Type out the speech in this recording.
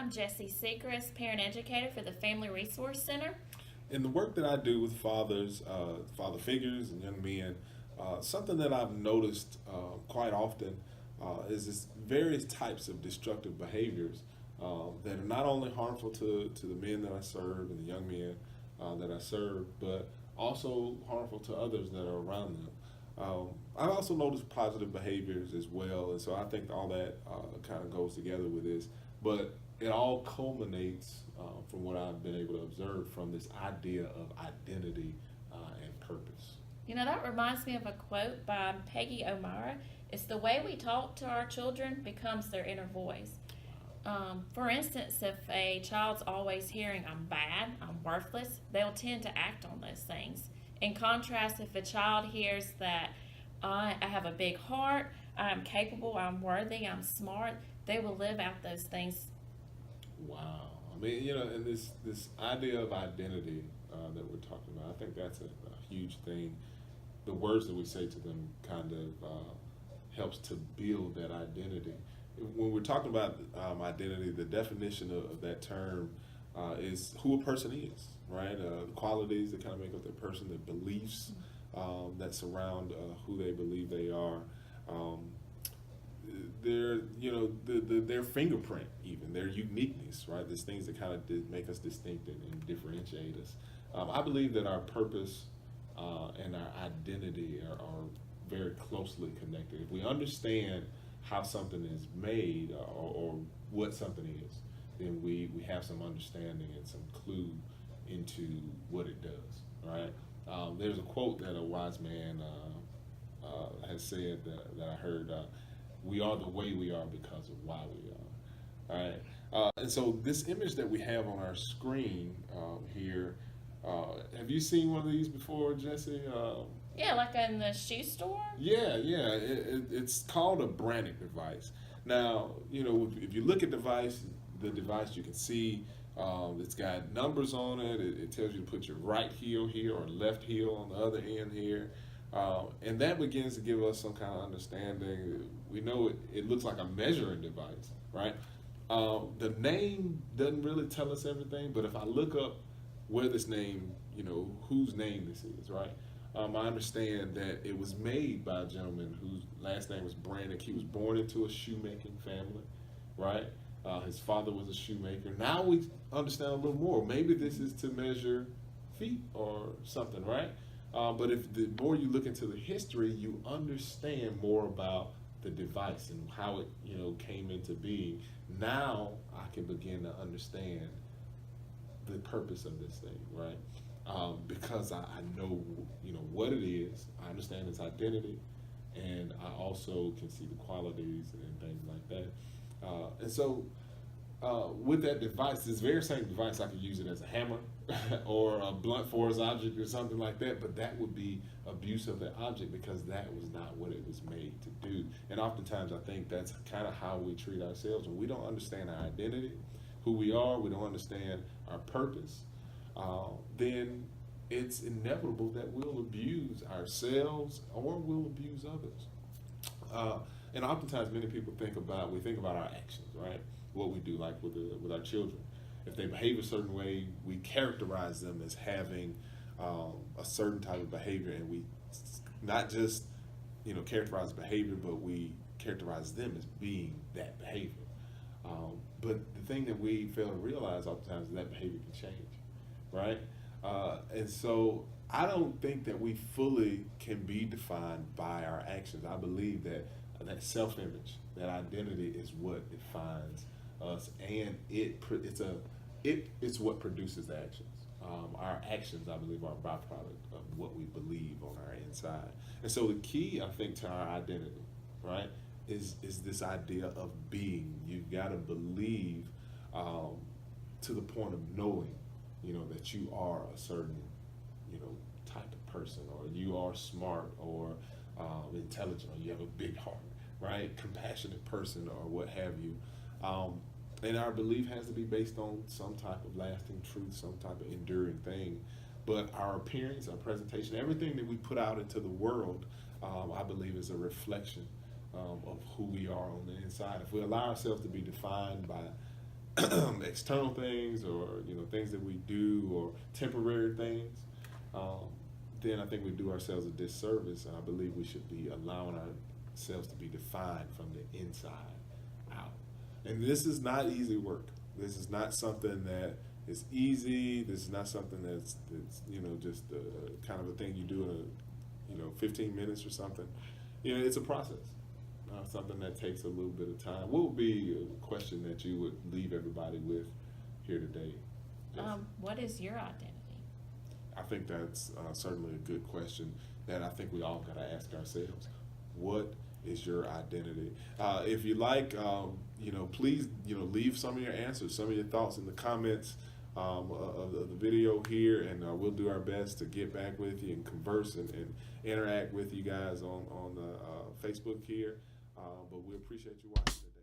I'm Jessie Sechrist, parent educator for the Family Resource Center. In the work that I do with fathers, father figures, and young men, something that I've noticed quite often is this various types of destructive behaviors that are not only harmful to the men that I serve and the young men that I serve, but also harmful to others that are around them. I've also noticed positive behaviors as well, and so I think all that kind of goes together with this. But it all culminates from what I've been able to observe from this idea of identity and purpose. You know, that reminds me of a quote by Peggy O'Mara. It's the way we talk to our children becomes their inner voice. For instance, if a child's always hearing, I'm bad, I'm worthless, they'll tend to act on those things. In contrast, if a child hears that I have a big heart, I'm capable, I'm worthy, I'm smart, they will live out those things. Wow. I mean, and this idea of identity that we're talking about, I think that's a huge thing. The words that we say to them kind of helps to build that identity. When we're talking about identity, the definition of that term is who a person is, right? The qualities that kind of make up their person, the beliefs that surround who they believe they are. Their fingerprint, even their uniqueness, right? There's things that kind of make us distinct and differentiate us. I believe that our purpose and our identity are very closely connected. If we understand how something is made or what something is, then we have some understanding and some clue into what it does, right? There's a quote that a wise man has said that I heard, we are the way we are because of why we are, all right? And so this image that we have on our screen here, have you seen one of these before, Jesse? Yeah, like in the shoe store. Yeah. It's called a branding device. Now, if you look at the device, you can see it's got numbers on it. It tells you to put your right heel here or left heel on the other end here. And that begins to give us some kind of understanding. We know it looks like a measuring device, right? The name doesn't really tell us everything, but if I look up where this name, whose name this is, right? I understand that it was made by a gentleman whose last name was Brannick. He was born into a shoemaking family, right? His father was a shoemaker. Now we understand a little more. Maybe this is to measure feet or something, right? But if the more you look into the history, you understand more about the device and how it, came into being. Now I can begin to understand the purpose of this thing, right? Because I know, what it is. I understand its identity, and I also can see the qualities and things like that. And so, with that device, this very same device, I could use it as a hammer or a blunt force object or something like that, but that would be abuse of the object because that was not what it was made to do. And oftentimes I think that's kind of how we treat ourselves. When we don't understand our identity, who we are, we don't understand our purpose, then it's inevitable that we'll abuse ourselves or we'll abuse others. And oftentimes many people think about our actions, right? What we do, like with our children. If they behave a certain way, we characterize them as having a certain type of behavior, and we not just characterize behavior, but we characterize them as being that behavior. But the thing that we fail to realize oftentimes is that behavior can change, right? And so I don't think that we fully can be defined by our actions. I believe that self-image, that identity is what defines us, and it's what produces the actions. Our actions, I believe, are a byproduct of what we believe on our inside. And so the key, I think, to our identity, right, is this idea of being. You've got to believe to the point of knowing, that you are a certain, type of person, or you are smart, or intelligent, or you have a big heart, right? Compassionate person, or what have you. And our belief has to be based on some type of lasting truth, some type of enduring thing. But our appearance, our presentation, everything that we put out into the world, I believe is a reflection of who we are on the inside. If we allow ourselves to be defined by external things, or things that we do, or temporary things, then I think we do ourselves a disservice. And I believe we should be allowing ourselves to be defined from the inside out. And this is not easy work. This is not something that is easy. This is not something that's just kind of a thing you do in 15 minutes or something. It's a process. Something that takes a little bit of time. What would be a question that you would leave everybody with here today? What is your identity? I think that's certainly a good question that I think we all got to ask ourselves. What is your identity? If you like, please, leave some of your answers, some of your thoughts in the comments of the video here, and we'll do our best to get back with you and converse and interact with you guys on Facebook here. But we appreciate you watching.